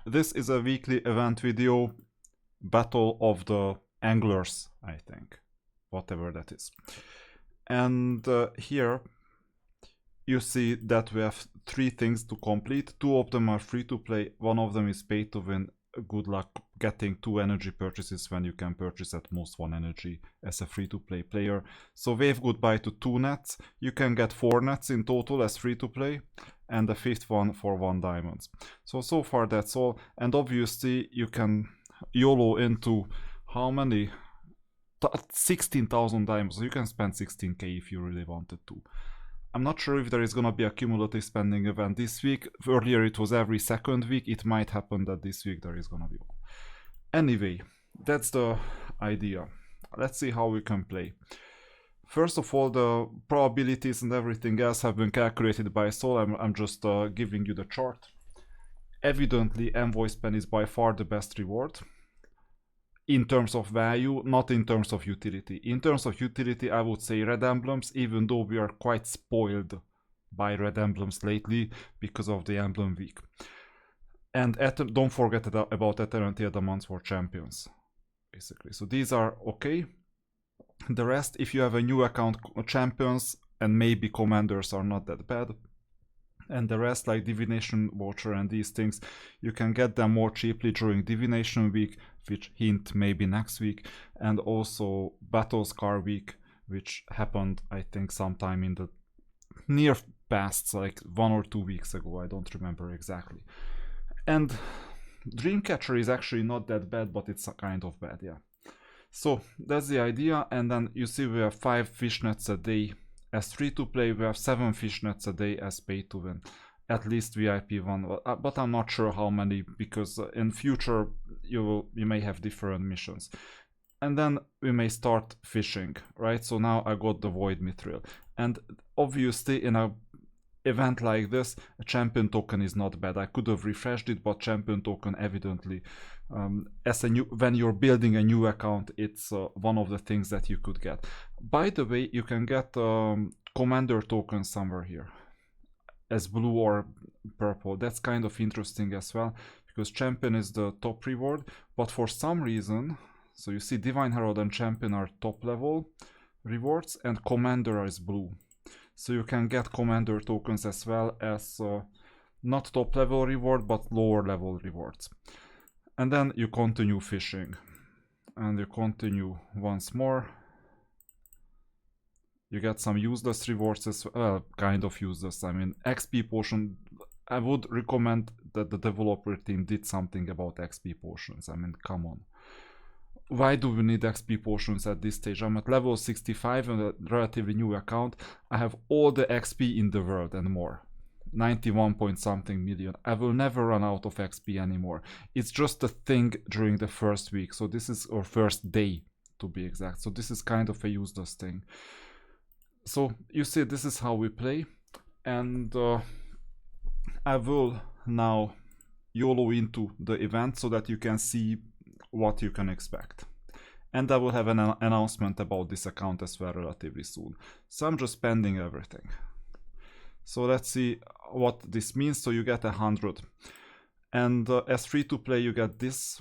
This is a weekly event video, Battle of the Anglers, I think, whatever that is. And here you see that we have 3 things to complete. 2 of them are free to play, 1 of them is pay to win. Good luck getting 2 energy purchases when you can purchase at most 1 energy as a free to play player. So wave goodbye to 2 nets. You can get 4 nets in total as free to play, and the 5th one for 1 diamonds. So far that's all, and obviously you can YOLO into how many? 16,000 diamonds. So you can spend 16k if you really wanted to. I'm not sure if there is gonna be a cumulative spending event this week. Earlier it was every second week. It might happen that this week there is gonna be one. Anyway, that's the idea. Let's see how we can play. First of all, the probabilities and everything else have been calculated by Sol. I'm just giving you the chart. Evidently, Envoy Spam is by far the best reward. In terms of value, not in terms of utility. In terms of utility, I would say Red Emblems, even though we are quite spoiled by Red Emblems lately because of the Emblem Week. And don't forget about Eternity Adamants for Champions, basically. So these are okay. The rest, if you have a new account, Champions and maybe Commanders are not that bad. And the rest, like Divination Voucher and these things, you can get them more cheaply during Divination Week, which hint maybe next week, and also Battle Scar Week, which happened I think sometime in the near past, like 1 or 2 weeks ago, I don't remember exactly. And Dreamcatcher is actually not that bad, but it's kind of bad, yeah. So that's the idea, and then you see we have 5 fishnets a day as free to play, we have 7 fishnets a day as pay to win. At least VIP 1, but I'm not sure how many, because in future you may have different missions. And then we may start fishing, right? So now I got the Void Mithril. And obviously in a event like this, a champion token is not bad. I could have refreshed it, but champion token evidently, when you're building a new account, it's one of the things that you could get. By the way, you can get commander token somewhere here as blue or purple. That's kind of interesting as well, because champion is the top reward, but for some reason, so you see Divine Herald and champion are top level rewards and commander is blue. So you can get commander tokens as well as not top level reward, but lower level rewards. And then you continue fishing. And you continue once more. You get some useless rewards as well, kind of useless. I mean, XP potion, I would recommend that the developer team did something about XP potions. I mean, come on. Why do we need XP potions at this stage? I'm at level 65 on a relatively new account. I have all the XP in the world and more. 91 point something million. I will never run out of XP anymore. It's just a thing during the first week. So this is our first day, to be exact. So this is kind of a useless thing. So you see, this is how we play. And I will now YOLO into the event so that you can see what you can expect. And I will have an announcement about this account as well relatively soon. So I'm just spending everything. So let's see what this means. So you get 100. And as free to play you get this.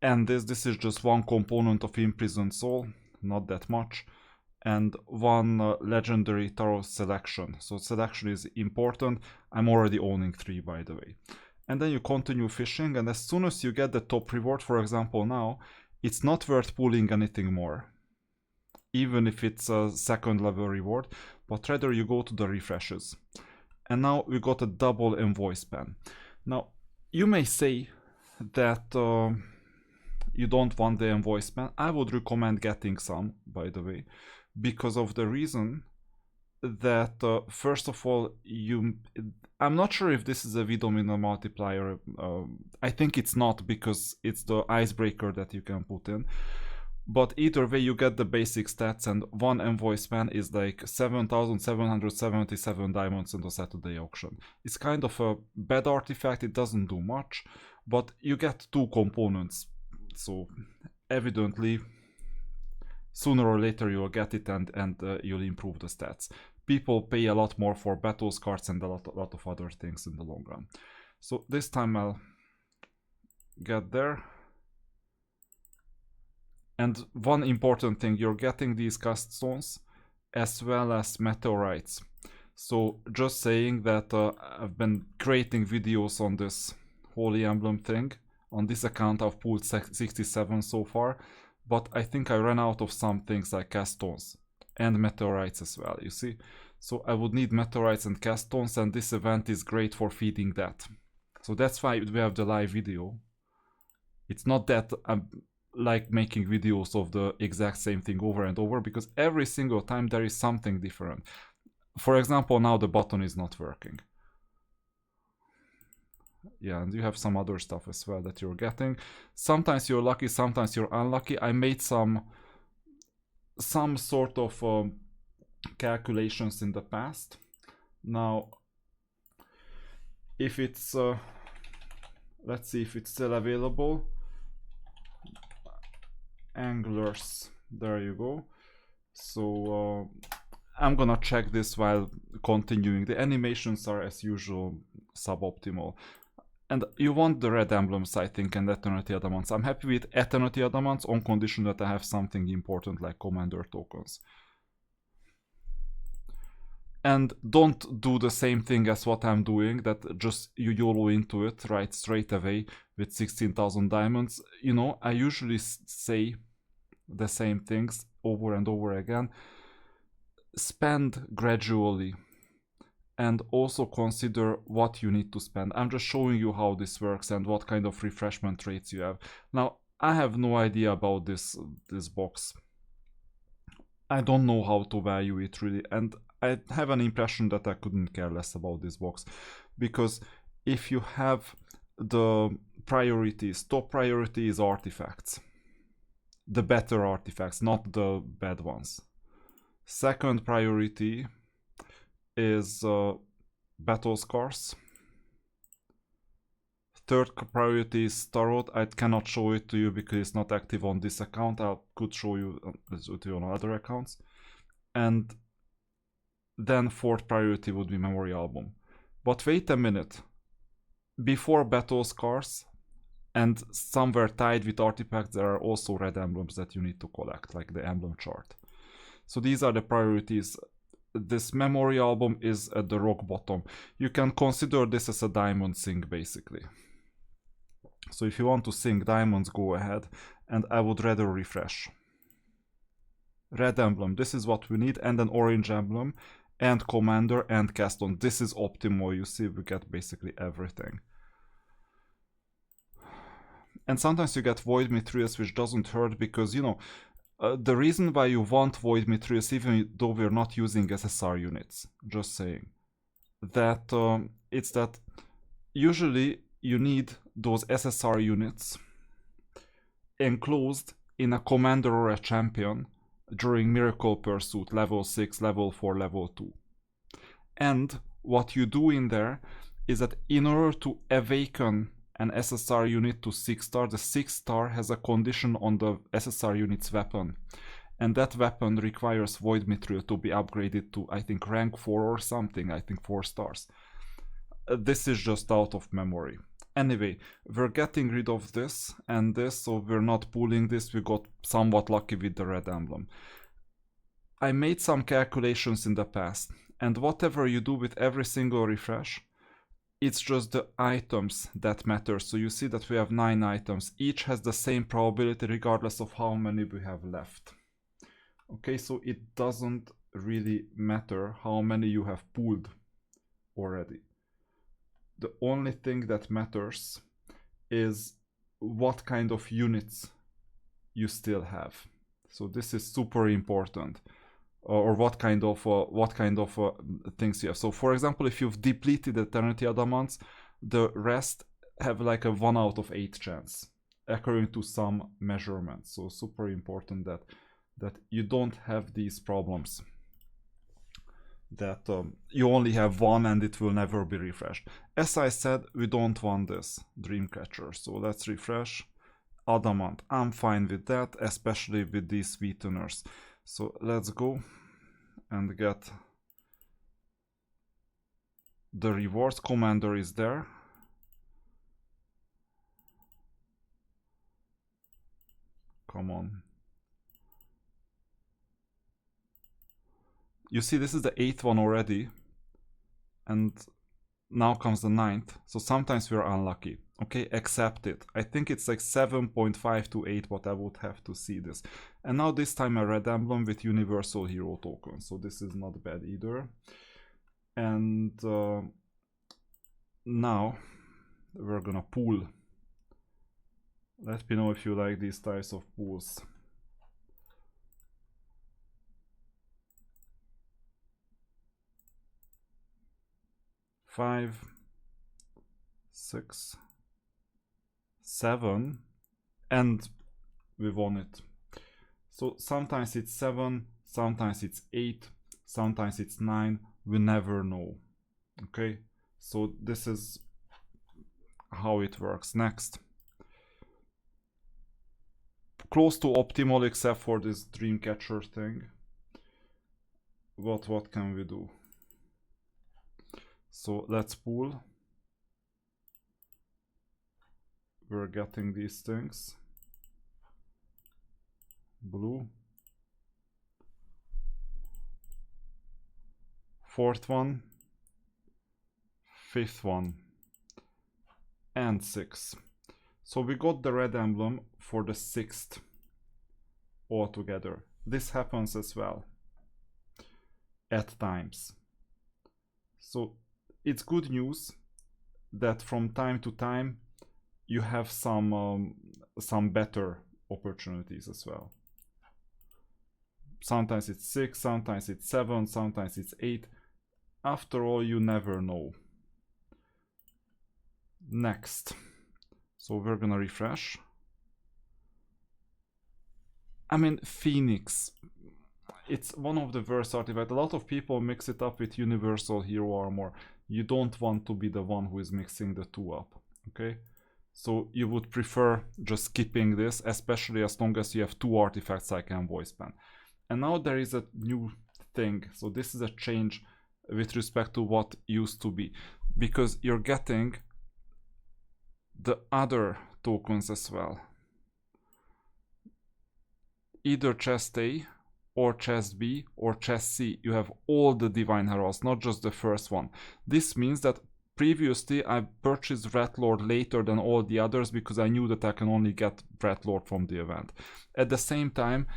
And this is just one component of Imprisoned Soul. Not that much. And one legendary tarot selection. So selection is important. I'm already owning 3, by the way. And then you continue fishing, and as soon as you get the top reward, for example now, it's not worth pulling anything more. Even if it's a second level reward, but rather you go to the refreshes. And now we got a double Envoy Spam. Now, you may say that you don't want the Envoy Spam. I would recommend getting some, by the way, because of the reason that first of all, I'm not sure if this is a V-Domino multiplier. I think it's not, because it's the icebreaker that you can put in. But either way, you get the basic stats, and one Envoy Spam is like 7,777 diamonds in the Saturday auction. It's kind of a bad artifact, it doesn't do much, but you get 2 components. So evidently, sooner or later you'll get it, and you'll improve the stats. People pay a lot more for battles cards and a lot of other things in the long run. So this time I'll get there. And one important thing, you're getting these cast stones as well as meteorites. So just saying that I've been creating videos on this Holy Emblem thing. On this account I've pulled 67 so far, but I think I ran out of some things like cast stones and meteorites as well, you see. So I would need meteorites and cast stones, and this event is great for feeding that. So that's why we have the live video. It's not that I'm like making videos of the exact same thing over and over, because every single time there is something different. For example, now the button is not working. Yeah, and you have some other stuff as well that you're getting. Sometimes you're lucky, sometimes you're unlucky. I made some sort of calculations in the past. Now, if it's let's see if it's still available. Anglers, there you go. So I'm gonna check this while continuing. The animations are as usual suboptimal. And you want the red emblems, I think, and Eternity Adamants. I'm happy with Eternity Adamants on condition that I have something important like Commander tokens. And don't do the same thing as what I'm doing, that just you YOLO into it right straight away with 16,000 diamonds. You know, I usually say the same things over and over again. Spend gradually and also consider what you need to spend. I'm just showing you how this works and what kind of refreshment rates you have. Now, I have no idea about this box. I don't know how to value it really, and I have an impression that I couldn't care less about this box, because if you have the priorities, top priority is artifacts. The better artifacts, not the bad ones. Second priority is battle scars. Third priority is Tarot. I cannot show it to you because it's not active on this account. I could show you on other accounts. And then fourth priority would be Memory Album. But wait a minute. Before battle scars and somewhere tied with artifacts, there are also red emblems that you need to collect, like the emblem chart. So these are the priorities. This Memory Album is at the rock bottom. You can consider this as a diamond sink, basically. So if you want to sink diamonds, go ahead, and I would rather refresh. Red emblem, this is what we need, and an orange emblem, and commander, and cast on. This is optimal, you see, we get basically everything. And sometimes you get Void Mithril, which doesn't hurt, because, you know, the reason why you want Void Mithril, even though we're not using SSR units, just saying, that it's that usually you need those SSR units enclosed in a commander or a champion during Miracle Pursuit, level 6, level 4, level 2. And what you do in there is that in order to awaken an SSR unit to 6-star, the 6-star has a condition on the SSR unit's weapon. And that weapon requires Void Mithril to be upgraded to, I think, rank 4 or something, I think 4 stars. This is just out of memory. Anyway, we're getting rid of this and this, so we're not pulling this. We got somewhat lucky with the red emblem. I made some calculations in the past, and whatever you do with every single refresh, it's just the items that matter. So you see that we have 9 items. Each has the same probability regardless of how many we have left. Okay, so it doesn't really matter how many you have pulled already. The only thing that matters is what kind of units you still have. So this is super important. Or what kind of things you have. So for example, if you've depleted Eternity Adamants, the rest have like a 1 out of 8 chance, according to some measurements. So super important that you don't have these problems. That you only have one and it will never be refreshed. As I said, we don't want this Dreamcatcher. So let's refresh. Adamant, I'm fine with that, especially with these sweeteners. So let's go and get the rewards. Commander is there. Come on. You see, this is the 8th one already. And now comes the 9th. So sometimes we're unlucky. Okay, accept it. I think it's like 7.5 to 8 what I would have to see this. And now this time a red emblem with universal hero token. So this is not bad either. And now we're gonna pool. Let me know if you like these types of pools. Five, 6, 7, and we won it. So sometimes it's 7, sometimes it's 8, sometimes it's 9. We never know. Okay, so this is how it works. Next, close to optimal except for this Dreamcatcher thing. What can we do? So let's pool. We're getting these things. Blue. 4th one. 5th one. And 6. So we got the red emblem for the 6th altogether. This happens as well at times. So it's good news that from time to time you have some better opportunities as well. Sometimes it's 6, sometimes it's 7, sometimes it's 8. After all, you never know. Next. So we're gonna refresh. I mean, Phoenix. It's one of the worst artifacts. A lot of people mix it up with Universal Hero Armor. You don't want to be the one who is mixing the two up. Okay? So you would prefer just skipping this, especially as long as you have 2 artifacts like voice ban. And now there is a new thing. So this is a change with respect to what used to be. Because you're getting the other tokens as well. Either chest A, or chest B, or chest C. You have all the Divine Heralds, not just the first one. This means that previously I purchased Red Lord later than all the others because I knew that I can only get Red Lord from the event. At the same time,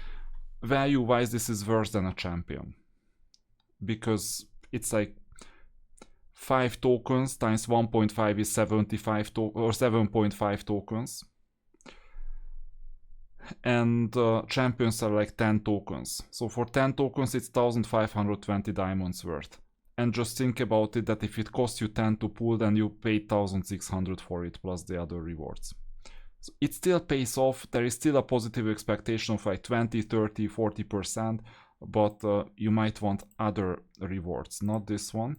value-wise this is worse than a champion. Because it's like 5 tokens times 1.5 is 75 or 7.5 tokens. And champions are like 10 tokens. So for 10 tokens it's 1520 diamonds worth. And just think about it, that if it costs you 10 to pull, then you pay 1600 for it plus the other rewards. So it still pays off. There is still a positive expectation of like 20, 30, 40%, but you might want other rewards, not this one.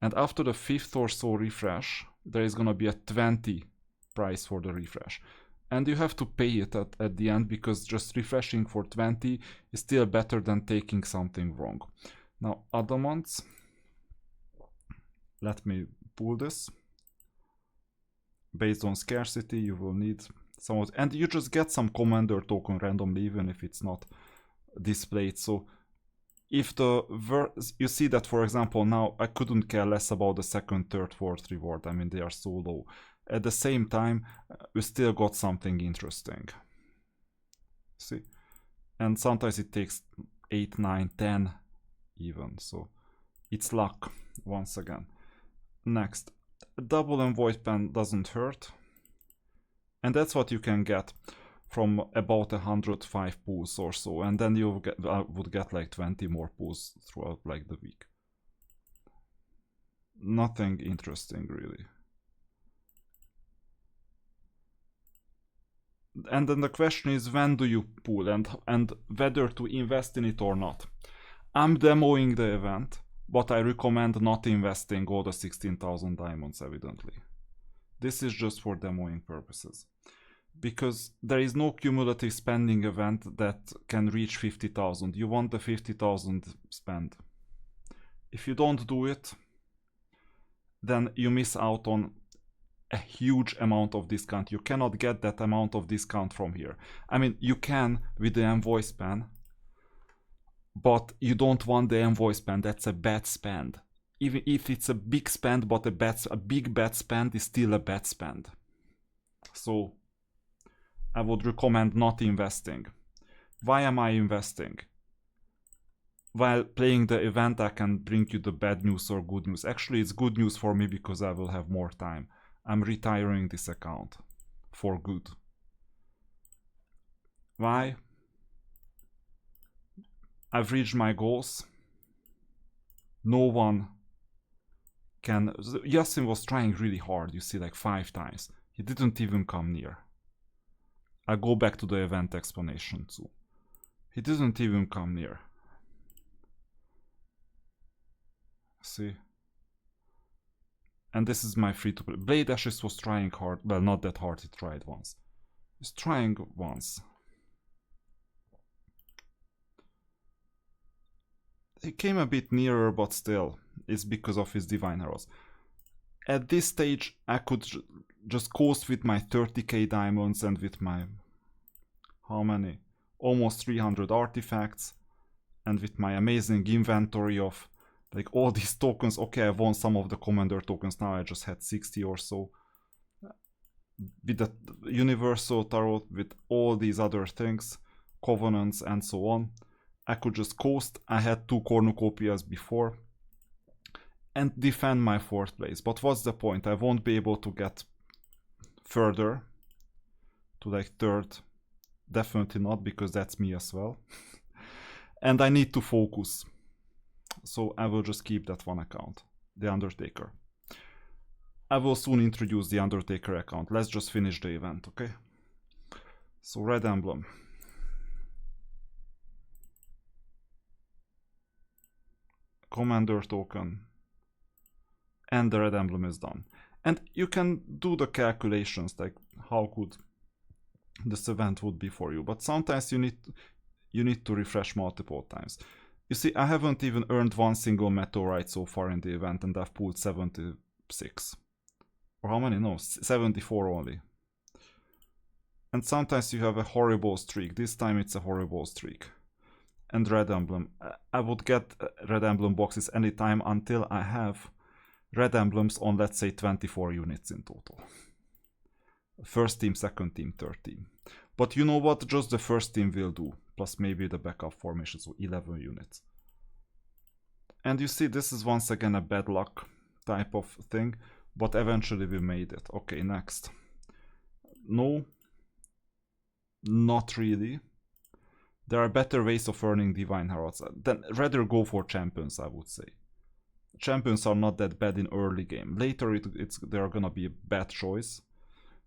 And after the 5th or so refresh, there is gonna be a 20 price for the refresh. And you have to pay it at the end, because just refreshing for 20 is still better than taking something wrong. Now, Adamants. Let me pull this. Based on scarcity, you will need some, and you just get some commander token randomly, even if it's not displayed. So if you see that, for example, now I couldn't care less about the 2nd, 3rd, 4th reward. I mean, they are so low. At the same time, we still got something interesting. See? And sometimes it takes 8, 9, 10 even. So it's luck once again. Next, double and void pen doesn't hurt. And that's what you can get from about 105 pulls or so. And then you would get like 20 more pulls throughout like the week. Nothing interesting really. And then the question is, when do you pull and whether to invest in it or not. I'm demoing the event, but I recommend not investing all the 16,000 diamonds, evidently. This is just for demoing purposes. Because there is no cumulative spending event that can reach 50,000. You want the 50,000 spend. If you don't do it, then you miss out on a huge amount of discount. You cannot get that amount of discount from here. I mean, you can with the Envoy spend, but you don't want the Envoy spend. That's a bad spend. Even if it's a big spend, but a big bad spend is still a bad spend. So I would recommend not investing. Why am I investing? While playing the event, I can bring you the bad news or good news. Actually, it's good news for me because I will have more time. I'm retiring this account for good. Why? I've reached my goals. No one can... Yassin was trying really hard, you see, like 5 times. He didn't even come near. I'll go back to the event explanation too. He didn't even come near. See? And this is my free-to-play. Blade Ashes was trying hard. Well, not that hard, he tried once. He's trying once. He came a bit nearer, but still, it's because of his Divine Arrows. At this stage, I could just coast with my 30k diamonds and with my... how many? Almost 300 artifacts. And with my amazing inventory of like all these tokens. Okay, I won some of the Commander tokens, now I just had 60 or so. With the Universal Tarot, with all these other things, Covenants and so on. I could just coast. I had 2 cornucopias before. And defend my 4th place. But what's the point? I won't be able to get further. To like 3rd. Definitely not, because that's me as well. And I need to focus. So I will just keep that one account. The Undertaker. I will soon introduce the Undertaker account. Let's just finish the event, okay? So Red Emblem. Commander token. And the Red Emblem is done. And you can do the calculations, like how good this event would be for you. But sometimes you need to refresh multiple times. You see, I haven't even earned one single meteorite so far in the event, and I've pulled 76. Or how many? No, 74 only. And sometimes you have a horrible streak. This time it's a horrible streak. And Red Emblem. I would get Red Emblem boxes anytime until I have Red Emblems on, let's say, 24 units in total. First team, second team, third team. But you know what? Just the first team will do. Plus maybe the backup formation, so 11 units. And you see, this is once again a bad luck type of thing. But eventually we made it. Okay, next. No. Not really. There are better ways of earning Divine Heralds. Then rather go for Champions, I would say. Champions are not that bad in early game. Later they're gonna be a bad choice.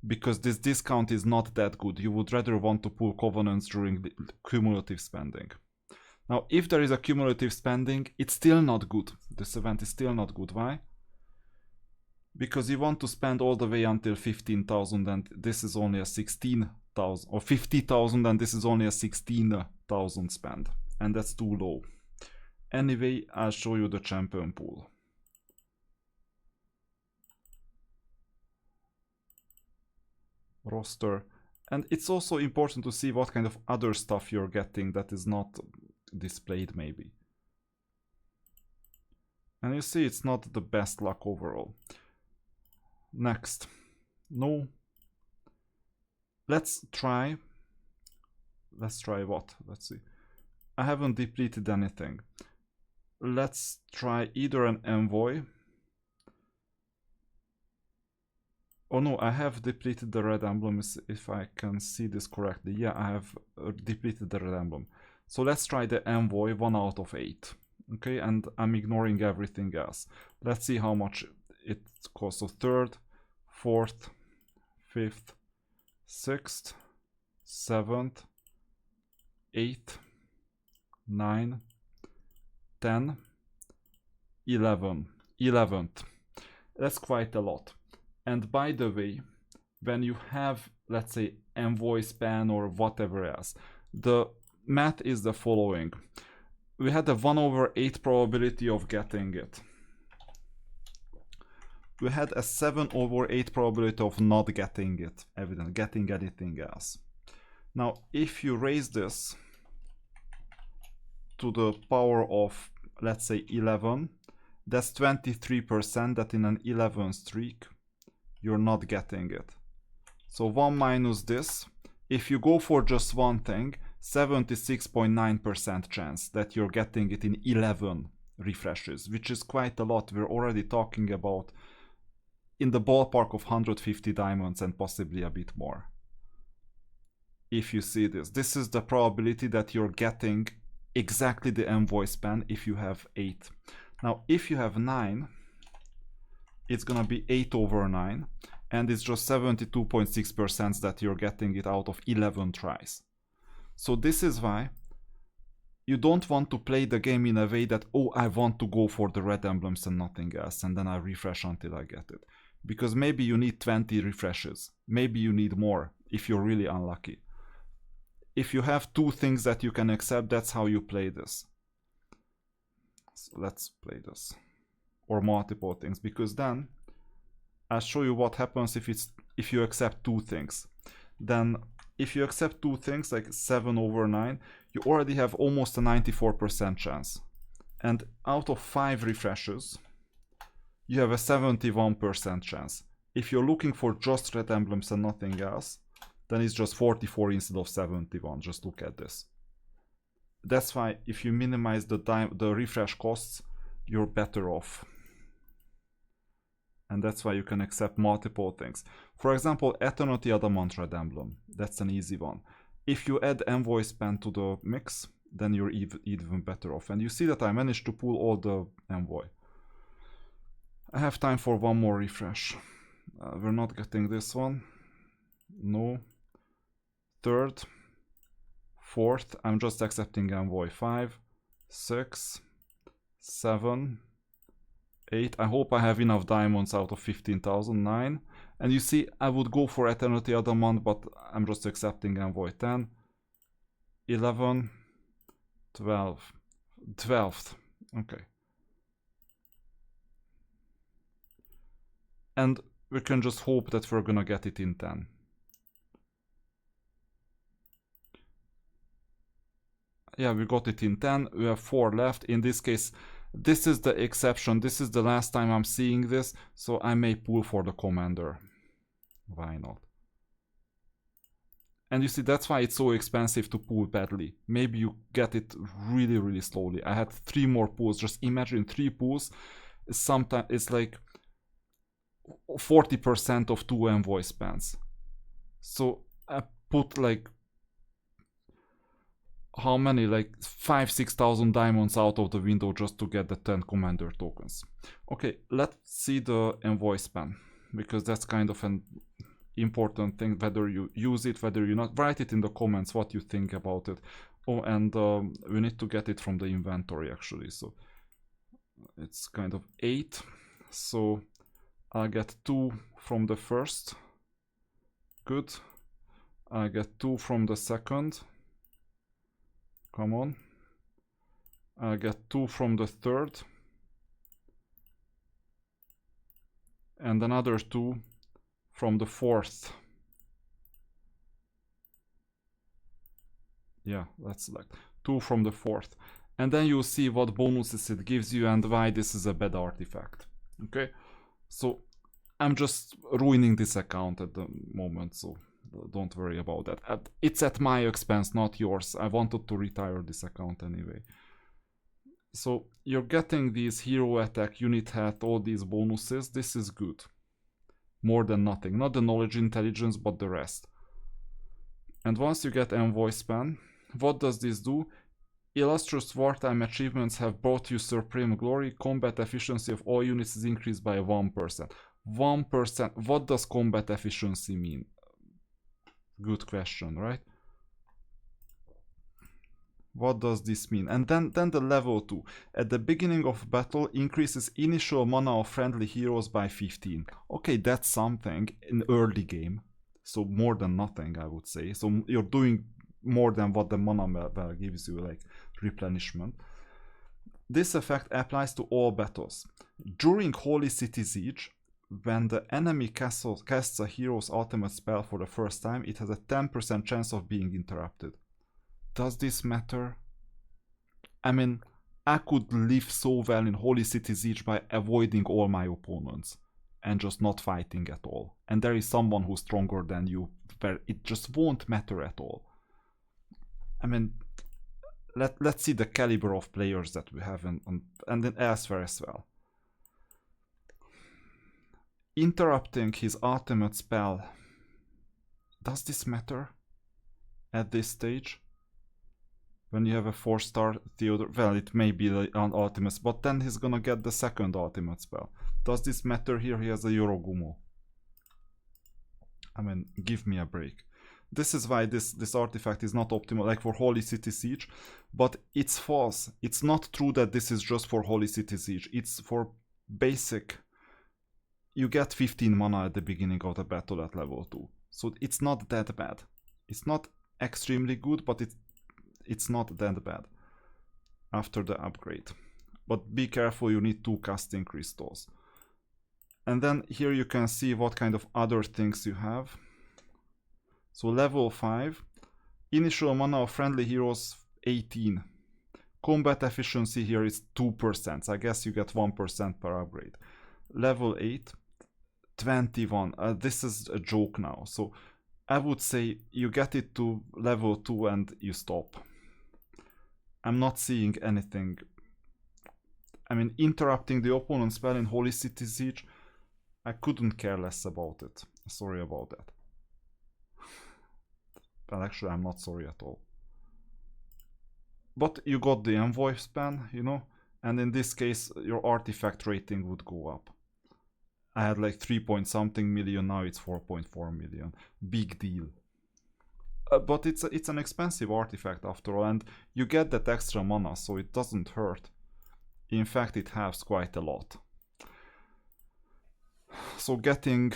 Because this discount is not that good. You would rather want to pull Covenants during the cumulative spending. Now, if there is a cumulative spending, it's still not good. This event is still not good. Why? Because you want to spend all the way until 15,000 and this is only a 16,000, or 50,000 and this is only a 16,000 spend. And that's too low. Anyway, I'll show you the champion pool. Roster. And it's also important to see what kind of other stuff you're getting that is not displayed maybe. And you see it's not the best luck overall. Next. No. Let's try what? Let's see. I haven't depleted anything. Let's try either an Envoy. Oh no, I have depleted the Red Emblem, if I can see this correctly. Yeah, I have depleted the Red Emblem. So let's try the Envoy, 1 out of 8. Okay, and I'm ignoring everything else. Let's see how much it costs. So 3rd, 4th, 5th, 6th, 7th, 8th, 9, 10, 11. 11th. That's quite a lot. And by the way, when you have, let's say, Envoy span or whatever else, the math is the following. We had a 1/8 probability of getting it. you had a 7/8 probability of not getting it, getting anything else. Now, if you raise this to the power of, let's say, 11, that's 23% that in an 11 streak, you're not getting it. So 1 minus this, if you go for just one thing, 76.9% chance that you're getting it in 11 refreshes, which is quite a lot. We're already talking about in the ballpark of 150 diamonds and possibly a bit more. If you see this, this is the probability that you're getting exactly the envoy span if you have 8. Now, if you have 9, it's gonna be 8/9, and it's just 72.6% that you're getting it out of 11 tries. So this is why you don't want to play the game in a way that, oh, I want to go for the red emblems and nothing else, and then I refresh until I get it. Because maybe you need 20 refreshes. Maybe you need more if you're really unlucky. If you have 2 things that you can accept, that's how you play this. So let's play this. Or multiple things, because then I'll show you what happens if you accept 2 things. Then if you accept 2 things, like 7/9, you already have almost a 94% chance. And out of 5 refreshes, you have a 71% chance. If you're looking for just red emblems and nothing else, then it's just 44 instead of 71. Just look at this. That's why if you minimize the refresh costs, you're better off. And that's why you can accept multiple things. For example, Eternity Adamant red emblem. That's an easy one. If you add envoy span to the mix, then you're even better off. And you see that I managed to pull all the envoy. I have time for one more refresh. We're not getting this one. No. Third. Fourth. I'm just accepting envoy. 5, 6, 7, 8. I hope I have enough diamonds out of 15,000. 9. And you see, I would go for Eternity Adamant, but I'm just accepting envoy. 10, 11, 12, 12th. Okay. And we can just hope that we're gonna get it in 10. Yeah, we got it in 10. We have 4 left. In this case, this is the exception. This is the last time I'm seeing this, so I may pull for the commander. Why not? And you see, that's why it's so expensive to pull badly. Maybe you get it really, really slowly. I had 3 more pulls. Just imagine 3 pulls. Sometimes it's like 40% of 2 envoy spans. So I put like how many, like 5,000-6,000 diamonds out of the window just to get the 10 commander tokens. Okay, let's see the envoy span, because that's kind of an important thing, whether you use it, whether you not. Write it in the comments what you think about it. Oh, and we need to get it from the inventory actually, so it's kind of 8. So I'll get 2 from the first. Good. I get 2 from the second. Come on. I get 2 from the third. And another 2 from the fourth. Yeah, let's select 2 from the fourth. And then you'll see what bonuses it gives you and why this is a bad artifact. Okay? So I'm just ruining this account at the moment, so don't worry about that. It's at my expense, not yours. I wanted to retire this account anyway. So you're getting these hero attack, unit hat, all these bonuses. This is good. More than nothing. Not the knowledge intelligence, but the rest. And once you get envoy span, what does this do? Illustrious wartime achievements have brought you supreme glory. Combat efficiency of all units is increased by 1%. 1%. What does combat efficiency mean? Good question, right? What does this mean? And then the level 2. At the beginning of battle, increases initial mana of friendly heroes by 15. Okay, that's something in early game. So more than nothing, I would say. So you're doing more than what the mana well gives you, like replenishment. This effect applies to all battles. During Holy City Siege, when the enemy casts a hero's ultimate spell for the first time, it has a 10% chance of being interrupted. Does this matter? I mean, I could live so well in Holy City Siege by avoiding all my opponents and just not fighting at all. And there is someone who's stronger than you, where it just won't matter at all. I mean, let's see the caliber of players that we have and then elsewhere as well. Interrupting his ultimate spell. Does this matter at this stage? When you have a 4-star Theodore, well, it may be an ultimate, but then he's gonna get the second ultimate spell. Does this matter here? He has a Yorogumo. I mean, give me a break. This is why this artifact is not optimal, like for Holy City Siege, but it's false. It's not true that this is just for Holy City Siege. It's for basic. You get 15 mana at the beginning of the battle at level 2. So it's not that bad. It's not extremely good, but it's not that bad after the upgrade. But be careful, you need 2 casting crystals. And then here you can see what kind of other things you have. So level 5, initial mana of friendly heroes 18. Combat efficiency here is 2%. I guess you get 1% per upgrade. Level 8, 21. This is a joke now. So I would say you get it to level 2 and you stop. I'm not seeing anything. I mean, interrupting the opponent's spell in Holy City Siege, I couldn't care less about it. Sorry about that. Well, actually, I'm not sorry at all. But you got the Envoy span, you know, and in this case, your artifact rating would go up. I had like 3 point something million, now it's 4.4 million. Big deal. But it's an expensive artifact after all, and you get that extra mana, so it doesn't hurt. In fact, it helps quite a lot. So getting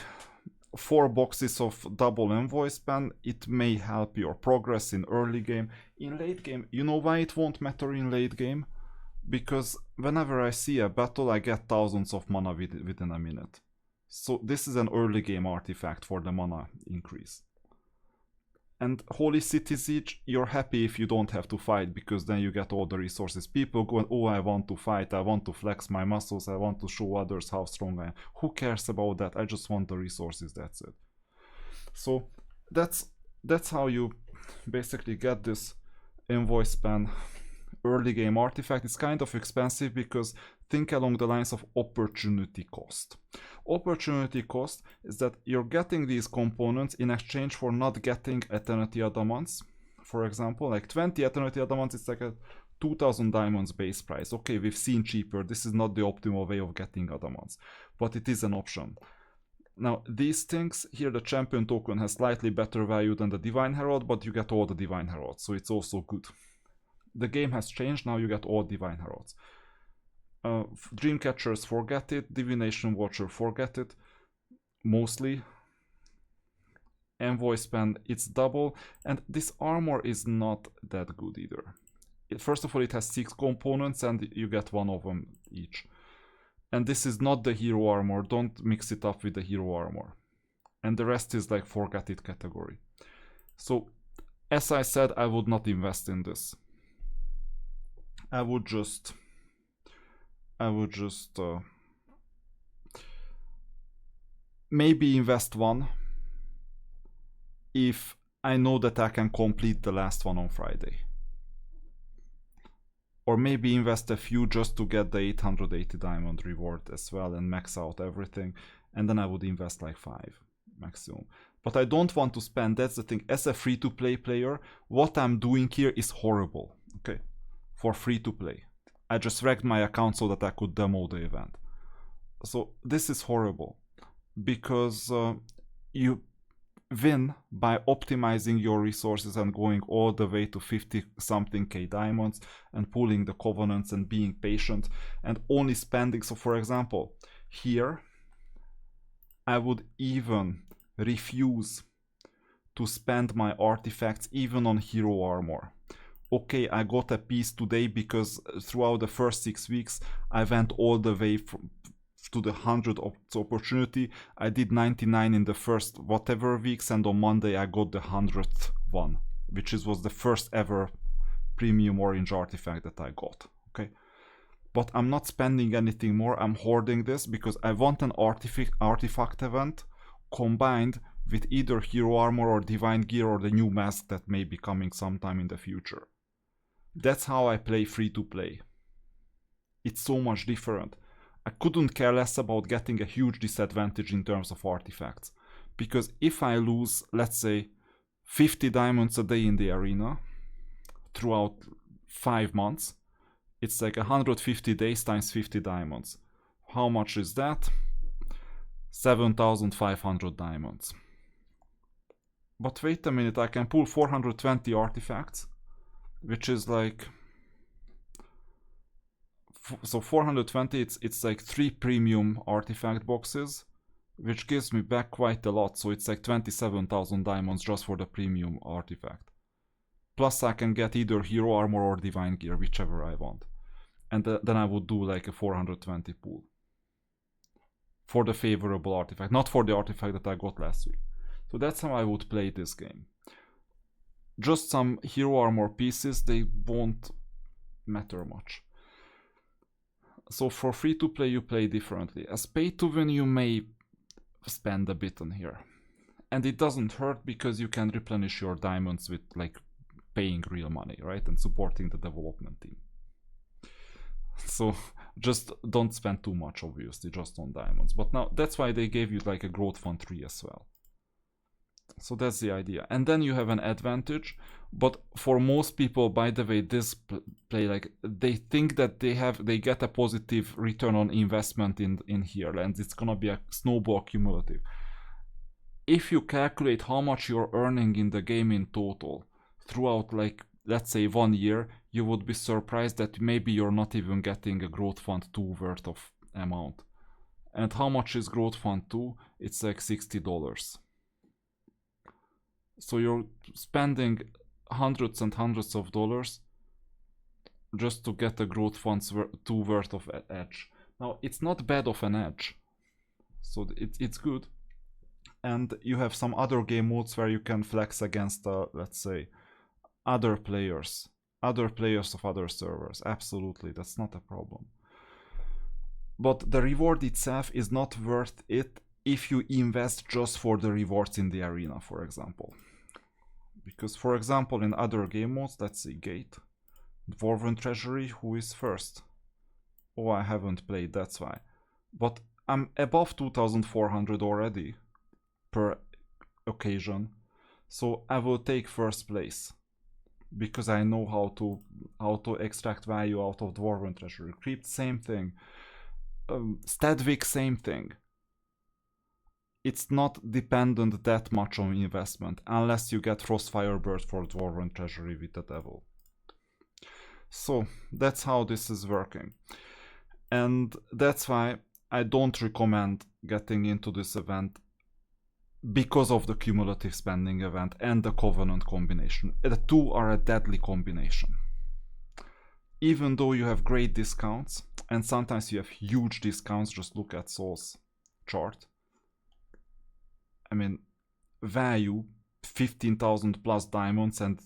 4 boxes of double Envoy span, it may help your progress in early game. In late game, you know why it won't matter in late game? Because whenever I see a battle, I get thousands of mana within a minute. So this is an early game artifact for the mana increase. And Holy City Siege, you're happy if you don't have to fight, because then you get all the resources. People go and, oh, I want to fight, I want to flex my muscles, I want to show others how strong I am. Who cares about that? I just want the resources, that's it. So that's how you basically get this Envoy span early game artifact. It's kind of expensive because think along the lines of opportunity cost. Opportunity cost is that you're getting these components in exchange for not getting Eternity Adamants. For example, like 20 Eternity Adamants, it's like a 2000 diamonds base price. Okay, we've seen cheaper. This is not the optimal way of getting Adamants, but it is an option. Now, these things, here the champion token has slightly better value than the Divine Herald, but you get all the Divine Heralds, so it's also good. The game has changed, now you get all Divine Heralds. Dreamcatchers, forget it. Divination Watcher, forget it. Mostly. Envoy span, it's double. And this armor is not that good either. First of all, it has 6 components and you get 1 of them each. And this is not the hero armor. Don't mix it up with the hero armor. And the rest is like forget it category. So, as I said, I would not invest in this. I would just maybe invest 1 if I know that I can complete the last one on Friday. Or maybe invest a few just to get the 880 diamond reward as well and max out everything. And then I would invest like 5 maximum. But I don't want to spend, that's the thing, as a free-to-play player, what I'm doing here is horrible, okay, for free-to-play. I just wrecked my account so that I could demo the event. So this is horrible, because you win by optimizing your resources and going all the way to 50-something K diamonds and pulling the covenants and being patient and only spending. So for example, here I would even refuse to spend my artifacts even on hero armor. Okay, I got a piece today because throughout the first 6 weeks I went all the way to the 100 opportunity. I did 99 in the first whatever weeks, and on Monday I got the 100th one, which was the first ever premium orange artifact that I got. Okay, but I'm not spending anything more. I'm hoarding this because I want an artifact event combined with either hero armor or divine gear or the new mask that may be coming sometime in the future. That's how I play free to play. It's so much different. I couldn't care less about getting a huge disadvantage in terms of artifacts, because if I lose, let's say, 50 diamonds a day in the arena throughout 5 months, it's like 150 days times 50 diamonds. How much is that? 7,500 diamonds. But wait a minute, I can pull 420 artifacts, which is like, so 420, it's like 3 premium artifact boxes, which gives me back quite a lot. So it's like 27,000 diamonds just for the premium artifact. Plus I can get either hero armor or divine gear, whichever I want. And then I would do like a 420 pool for the favorable artifact, not for the artifact that I got last week. So that's how I would play this game. Just some hero armor pieces, they won't matter much. So for free to play, you play differently. As pay to win, you may spend a bit on here. And it doesn't hurt because you can replenish your diamonds with like paying real money, right? And supporting the development team. So just don't spend too much, obviously, just on diamonds. But now that's why they gave you like a growth fund 3 as well. So that's the idea. And then you have an advantage. But for most people, by the way, this play, like, they think that they get a positive return on investment in here, and it's gonna be a snowball cumulative. If you calculate how much you're earning in the game in total throughout, like, let's say 1 year, you would be surprised that maybe you're not even getting a growth fund 2 worth of amount. And how much is growth fund 2? It's like $60. So you're spending hundreds and hundreds of dollars just to get a growth fund 2 worth of edge. Now, it's not bad of an edge, so it's good. And you have some other game modes where you can flex against, let's say, other players of other servers. Absolutely, that's not a problem. But the reward itself is not worth it if you invest just for the rewards in the arena, for example. Because, for example, in other game modes, let's see, Gate, Dwarven Treasury, who is first? Oh, I haven't played, that's why. But I'm above 2,400 already per occasion, so I will take first place because I know how to extract value out of Dwarven Treasury. Crypt, same thing. Stadvik, same thing. It's not dependent that much on investment, unless you get Frostfire Burst for Dwarven Treasury with the Devil. So that's how this is working. And that's why I don't recommend getting into this event, because of the cumulative spending event and the Covenant combination. The two are a deadly combination. Even though you have great discounts, and sometimes you have huge discounts, just look at Soul's chart. I mean, value 15,000 plus diamonds, and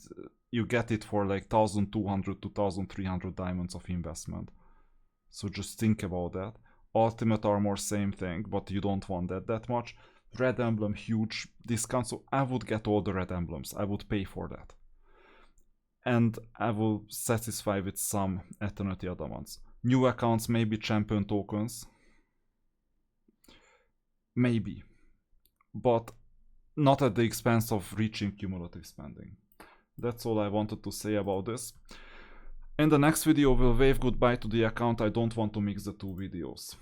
you get it for like 1,200 to 1,300 diamonds of investment. So just think about that. Ultimate Armor, same thing, but you don't want that much. Red Emblem, huge discount, so I would get all the Red Emblems. I would pay for that. And I will satisfy with some Eternity Adamants. New accounts, maybe champion tokens. Maybe. But not at the expense of reaching cumulative spending. That's all I wanted to say about this. In the next video, we'll wave goodbye to the account. I don't want to mix the two videos.